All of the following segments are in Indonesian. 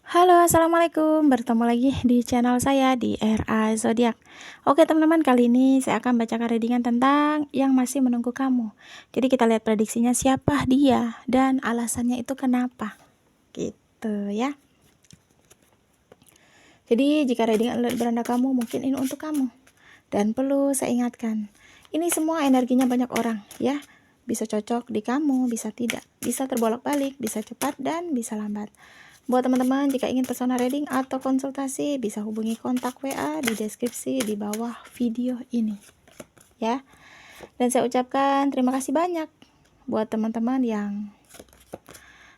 Halo, assalamualaikum. Bertemu lagi di channel saya di RA Zodiak. Oke, teman-teman, kali ini saya akan bacakan readingan tentang yang masih menunggu kamu. Jadi kita lihat prediksinya siapa dia dan alasannya itu kenapa. Gitu ya. Jadi jika readingan alert beranda kamu, mungkin ini untuk kamu. Dan perlu saya ingatkan, ini semua energinya banyak orang ya. Bisa cocok di kamu, bisa tidak. Bisa terbolak-balik, bisa cepat dan bisa lambat. Buat teman-teman, jika ingin personal reading atau konsultasi, bisa hubungi kontak WA di deskripsi di bawah video ini. Ya. Dan saya ucapkan terima kasih banyak buat teman-teman yang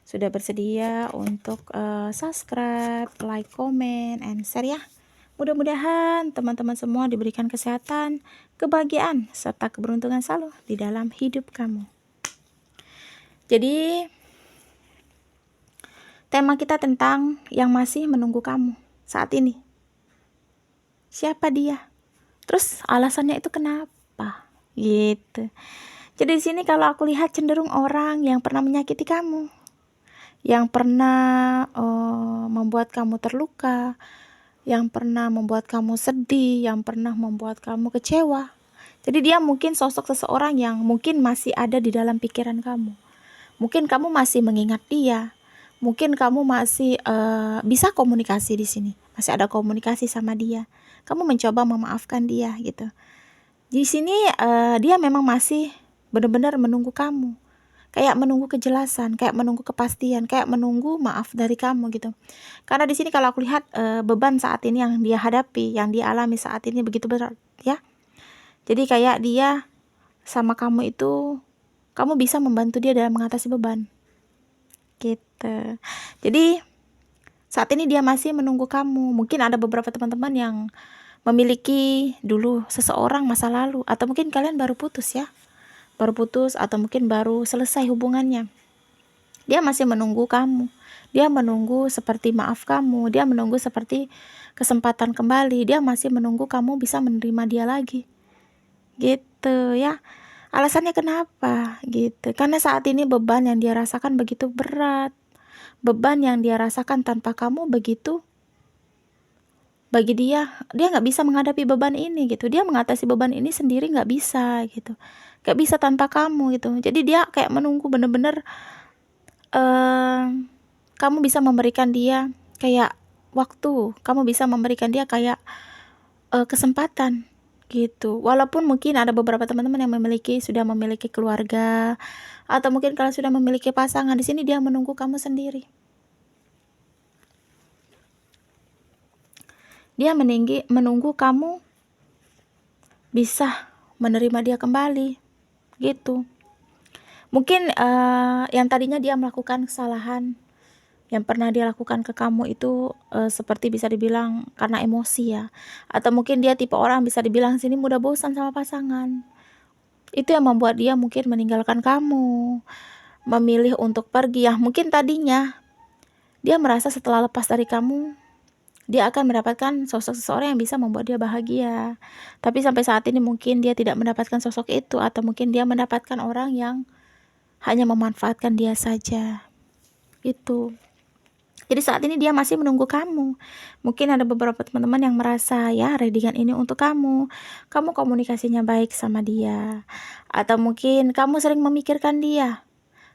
sudah bersedia untuk subscribe, like, comment, and share ya. Mudah-mudahan teman-teman semua diberikan kesehatan, kebahagiaan, serta keberuntungan selalu di dalam hidup kamu. Jadi tema kita tentang yang masih menunggu kamu saat ini. Siapa dia? Terus alasannya itu kenapa? Gitu. Jadi di sini kalau aku lihat cenderung orang yang pernah menyakiti kamu, yang pernah membuat kamu terluka, yang pernah membuat kamu sedih, yang pernah membuat kamu kecewa. Jadi dia mungkin sosok seseorang yang mungkin masih ada di dalam pikiran kamu. Mungkin kamu masih mengingat dia. Mungkin kamu masih bisa komunikasi di sini, masih ada komunikasi sama dia. Kamu mencoba memaafkan dia gitu. Di sini dia memang masih benar-benar menunggu kamu, kayak menunggu kejelasan, kayak menunggu kepastian, kayak menunggu maaf dari kamu gitu. Karena di sini kalau aku lihat beban saat ini yang dia hadapi, yang dia alami saat ini begitu berat ya. Jadi kayak dia sama kamu itu, kamu bisa membantu dia dalam mengatasi beban. Gitu. Jadi saat ini dia masih menunggu kamu. Mungkin ada beberapa teman-teman yang memiliki dulu seseorang masa lalu, atau mungkin kalian baru putus ya. Baru putus atau mungkin baru selesai hubungannya. Dia masih menunggu kamu. Dia menunggu seperti maaf kamu. Dia menunggu seperti kesempatan kembali. Dia masih menunggu kamu bisa menerima dia lagi. Gitu ya. Alasannya kenapa? Gitu. Karena saat ini beban yang dia rasakan begitu berat. Beban yang dia rasakan tanpa kamu begitu, bagi dia nggak bisa menghadapi beban ini gitu. Dia mengatasi beban ini sendiri nggak bisa gitu, nggak bisa tanpa kamu gitu. Jadi dia kayak menunggu bener-bener kamu bisa memberikan dia kayak waktu, kamu bisa memberikan dia kayak kesempatan gitu. Walaupun mungkin ada beberapa teman-teman yang sudah memiliki keluarga, atau mungkin kalau sudah memiliki pasangan, di sini dia menunggu kamu sendiri. Dia menunggu kamu bisa menerima dia kembali, gitu. Mungkin yang tadinya dia melakukan kesalahan, yang pernah dia lakukan ke kamu itu seperti bisa dibilang karena emosi ya. Atau mungkin dia tipe orang bisa dibilang sini mudah bosan sama pasangan. Itu yang membuat dia mungkin meninggalkan kamu, memilih untuk pergi ya. Mungkin tadinya dia merasa setelah lepas dari kamu, dia akan mendapatkan sosok seseorang yang bisa membuat dia bahagia. Tapi sampai saat ini mungkin dia tidak mendapatkan sosok itu, atau mungkin dia mendapatkan orang yang hanya memanfaatkan dia saja. Itu. Jadi saat ini dia masih menunggu kamu. Mungkin ada beberapa teman-teman yang merasa ya readingan ini untuk kamu. Kamu komunikasinya baik sama dia. Atau mungkin kamu sering memikirkan dia.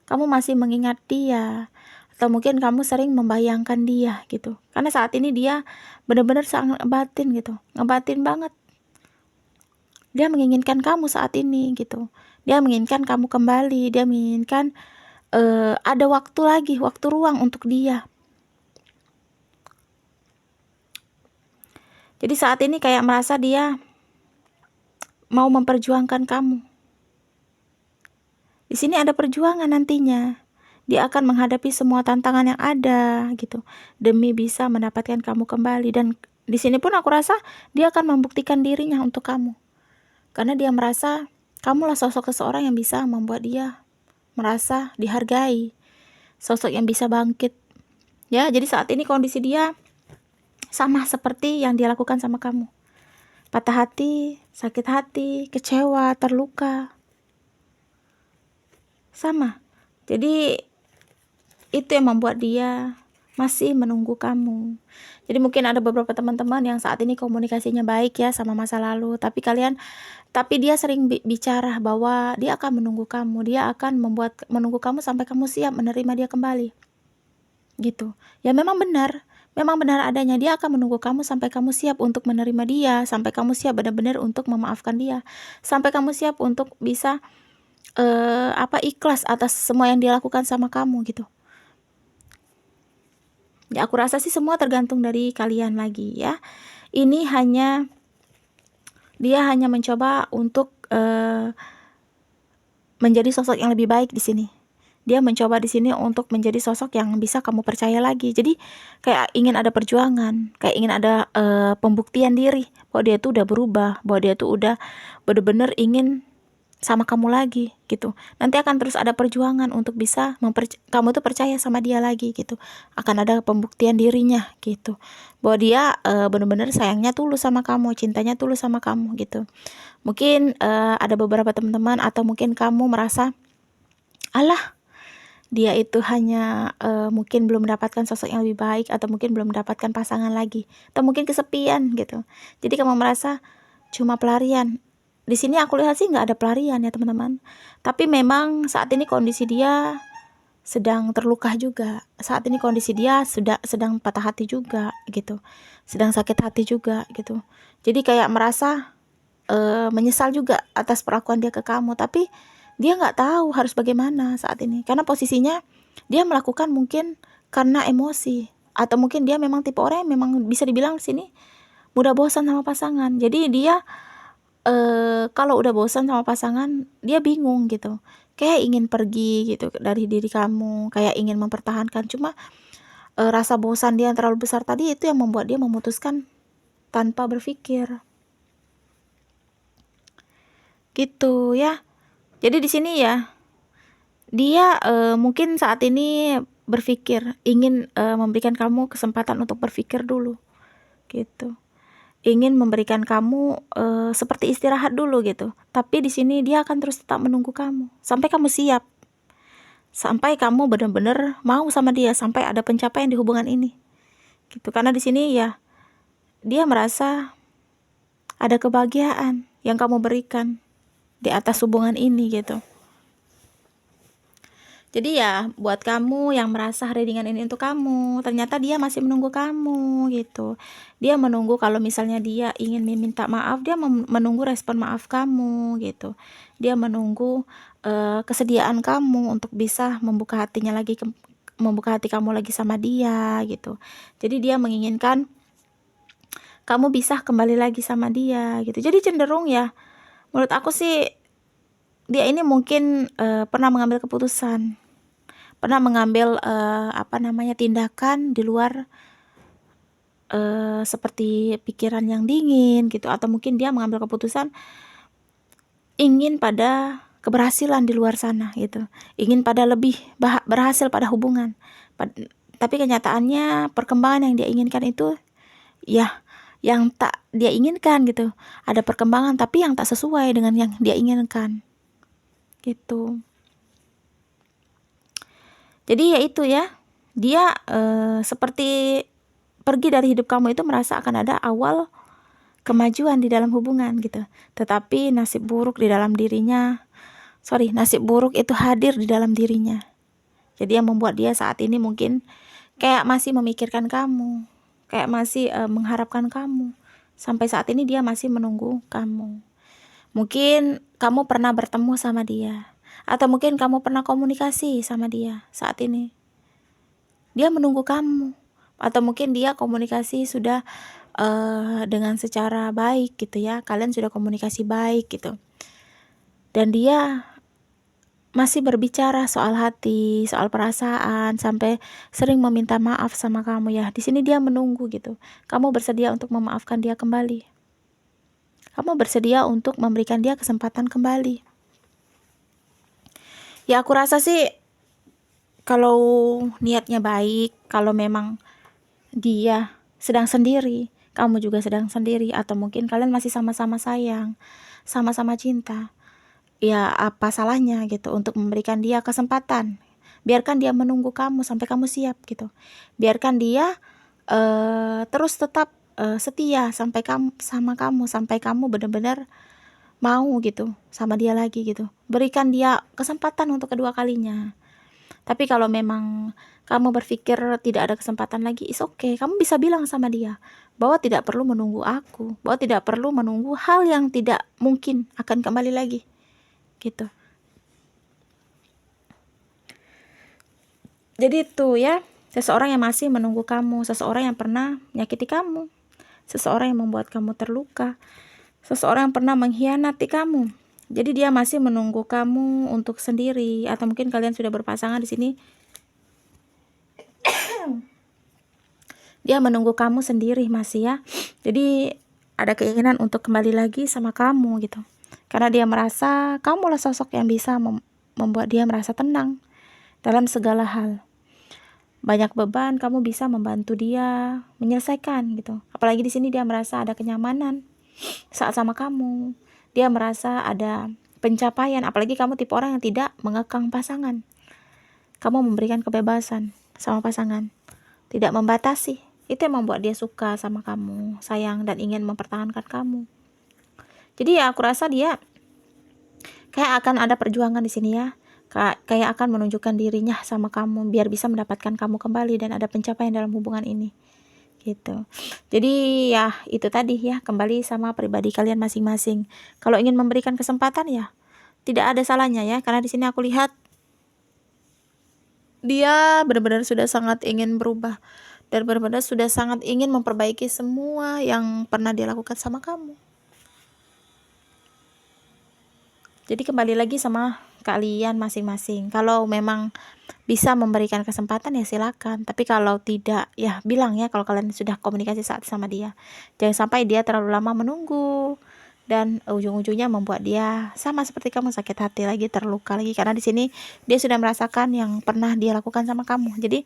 Kamu masih mengingat dia. Atau mungkin kamu sering membayangkan dia gitu. Karena saat ini dia benar-benar sangat ngebatin gitu, ngebatin banget. Dia menginginkan kamu saat ini gitu. Dia menginginkan kamu kembali. Dia menginginkan ada waktu lagi, waktu ruang untuk dia. Jadi saat ini kayak merasa dia mau memperjuangkan kamu. Di sini ada perjuangan nantinya. Dia akan menghadapi semua tantangan yang ada gitu demi bisa mendapatkan kamu kembali. Dan di sini pun aku rasa dia akan membuktikan dirinya untuk kamu. Karena dia merasa kamulah sosok seseorang yang bisa membuat dia merasa dihargai. Sosok yang bisa bangkit. Ya, jadi saat ini kondisi dia sama seperti yang dia lakukan sama kamu. Patah hati, sakit hati, kecewa, terluka. Sama. Jadi itu yang membuat dia masih menunggu kamu. Jadi mungkin ada beberapa teman-teman yang saat ini komunikasinya baik ya sama masa lalu, tapi dia sering bicara bahwa dia akan menunggu kamu, dia akan menunggu kamu sampai kamu siap menerima dia kembali. Gitu. Ya memang benar adanya, dia akan menunggu kamu sampai kamu siap untuk menerima dia, sampai kamu siap benar-benar untuk memaafkan dia, sampai kamu siap untuk bisa ikhlas atas semua yang dia lakukan sama kamu gitu. Ya aku rasa sih semua tergantung dari kalian lagi ya. Dia hanya mencoba untuk menjadi sosok yang lebih baik di sini. Dia mencoba di sini untuk menjadi sosok yang bisa kamu percaya lagi. Jadi kayak ingin ada perjuangan, kayak ingin ada pembuktian diri bahwa dia tuh udah berubah, bahwa dia tuh udah bener-bener ingin sama kamu lagi gitu. Nanti akan terus ada perjuangan untuk bisa kamu tuh percaya sama dia lagi gitu. Akan ada pembuktian dirinya gitu, bahwa dia bener-bener sayangnya tulus sama kamu, cintanya tulus sama kamu gitu. Mungkin ada beberapa teman-teman atau mungkin kamu merasa, alah dia itu hanya mungkin belum mendapatkan sosok yang lebih baik, atau mungkin belum mendapatkan pasangan lagi, atau mungkin kesepian gitu. Jadi kamu merasa cuma pelarian. Di sini aku lihat sih nggak ada pelarian ya teman-teman. Tapi memang saat ini kondisi dia sedang terluka juga. Saat ini kondisi dia sedang patah hati juga gitu. Sedang sakit hati juga gitu. Jadi kayak merasa menyesal juga atas perlakuan dia ke kamu. Tapi dia nggak tahu harus bagaimana saat ini. Karena posisinya dia melakukan mungkin karena emosi. Atau mungkin dia memang tipe orang yang memang bisa dibilang sini mudah bosan sama pasangan. Jadi dia kalau udah bosan sama pasangan, dia bingung gitu. Kayak ingin pergi gitu dari diri kamu, kayak ingin mempertahankan. Cuma rasa bosan dia yang terlalu besar tadi itu yang membuat dia memutuskan tanpa berpikir. Gitu ya. Jadi di sini ya, dia mungkin saat ini berpikir ingin memberikan kamu kesempatan untuk berpikir dulu. Gitu. Ingin memberikan kamu seperti istirahat dulu gitu. Tapi di sini dia akan terus tetap menunggu kamu sampai kamu siap, sampai kamu benar-benar mau sama dia, sampai ada pencapaian di hubungan ini gitu. Karena di sini ya dia merasa ada kebahagiaan yang kamu berikan di atas hubungan ini gitu. Jadi ya buat kamu yang merasa readingan ini untuk kamu, ternyata dia masih menunggu kamu gitu. Dia menunggu kalau misalnya dia ingin meminta maaf, dia menunggu respon maaf kamu gitu. Dia menunggu kesediaan kamu untuk bisa membuka hatinya lagi, membuka hati kamu lagi sama dia gitu. Jadi dia menginginkan kamu bisa kembali lagi sama dia gitu. Jadi cenderung ya, menurut aku sih dia ini mungkin pernah mengambil keputusan, pernah mengambil tindakan di luar seperti pikiran yang dingin gitu, atau mungkin dia mengambil keputusan ingin pada keberhasilan di luar sana gitu, ingin pada lebih berhasil pada hubungan. Tapi kenyataannya perkembangan yang dia inginkan itu ya yang tak dia inginkan gitu. Ada perkembangan tapi yang tak sesuai dengan yang dia inginkan gitu. Jadi ya itu ya, dia seperti pergi dari hidup kamu itu merasa akan ada awal kemajuan di dalam hubungan gitu. Tetapi nasib buruk itu hadir di dalam dirinya. Jadi yang membuat dia saat ini mungkin kayak masih memikirkan kamu, kayak masih mengharapkan kamu. Sampai saat ini dia masih menunggu kamu. Mungkin kamu pernah bertemu sama dia, atau mungkin kamu pernah komunikasi sama dia saat ini. Dia menunggu kamu, atau mungkin dia komunikasi sudah dengan secara baik gitu ya. Kalian sudah komunikasi baik gitu. Dan dia masih berbicara soal hati, soal perasaan, sampai sering meminta maaf sama kamu ya. Di sini dia menunggu gitu. Kamu bersedia untuk memaafkan dia kembali. Kamu bersedia untuk memberikan dia kesempatan kembali. Ya aku rasa sih kalau niatnya baik, kalau memang dia sedang sendiri, kamu juga sedang sendiri, atau mungkin kalian masih sama-sama sayang, sama-sama cinta, ya apa salahnya gitu untuk memberikan dia kesempatan, biarkan dia menunggu kamu sampai kamu siap gitu. Biarkan dia terus tetap setia sampai sama kamu sampai kamu benar-benar mau gitu sama dia lagi gitu. Berikan dia kesempatan untuk kedua kalinya. Tapi kalau memang kamu berpikir tidak ada kesempatan lagi, is okay. Kamu bisa bilang sama dia bahwa tidak perlu menunggu aku, bahwa tidak perlu menunggu hal yang tidak mungkin akan kembali lagi gitu. Jadi itu ya, seseorang yang masih menunggu kamu, seseorang yang pernah menyakiti kamu, seseorang yang membuat kamu terluka, seseorang yang pernah mengkhianati kamu. Jadi dia masih menunggu kamu untuk sendiri, atau mungkin kalian sudah berpasangan di sini. Dia menunggu kamu sendiri masih ya. Jadi ada keinginan untuk kembali lagi sama kamu gitu. Karena dia merasa kamulah sosok yang bisa membuat dia merasa tenang dalam segala hal. Banyak beban, kamu bisa membantu dia menyelesaikan gitu. Apalagi di sini dia merasa ada kenyamanan saat sama kamu. Dia merasa ada pencapaian, apalagi kamu tipe orang yang tidak mengekang pasangan. Kamu memberikan kebebasan sama pasangan, tidak membatasi. Itu yang membuat dia suka sama kamu, sayang, dan ingin mempertahankan kamu. Jadi ya aku rasa dia kayak akan ada perjuangan di sini ya. Kayak akan menunjukkan dirinya sama kamu biar bisa mendapatkan kamu kembali dan ada pencapaian dalam hubungan ini gitu. Jadi ya itu tadi ya, kembali sama pribadi kalian masing-masing. Kalau ingin memberikan kesempatan ya tidak ada salahnya ya, karena di sini aku lihat dia benar-benar sudah sangat ingin berubah dan benar-benar sudah sangat ingin memperbaiki semua yang pernah dia lakukan sama kamu. Jadi kembali lagi sama kalian masing-masing. Kalau memang bisa memberikan kesempatan ya silakan. Tapi kalau tidak ya bilang ya kalau kalian sudah komunikasi saat sama dia. Jangan sampai dia terlalu lama menunggu dan ujung-ujungnya membuat dia sama seperti kamu, sakit hati lagi, terluka lagi, karena di sini dia sudah merasakan yang pernah dia lakukan sama kamu. Jadi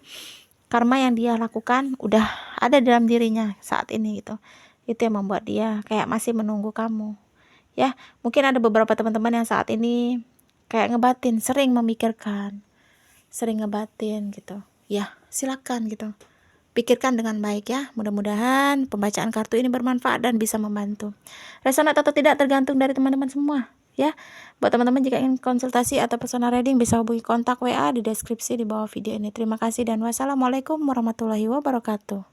karma yang dia lakukan udah ada dalam dirinya saat ini gitu. Itu yang membuat dia kayak masih menunggu kamu. Ya, mungkin ada beberapa teman-teman yang saat ini kayak ngebatin, sering memikirkan, sering ngebatin gitu. Ya, silakan gitu. Pikirkan dengan baik ya. Mudah-mudahan pembacaan kartu ini bermanfaat dan bisa membantu. Resonat atau tidak tergantung dari teman-teman semua ya. Buat teman-teman jika ingin konsultasi atau personal reading bisa hubungi kontak WA di deskripsi di bawah video ini. Terima kasih dan wassalamualaikum warahmatullahi wabarakatuh.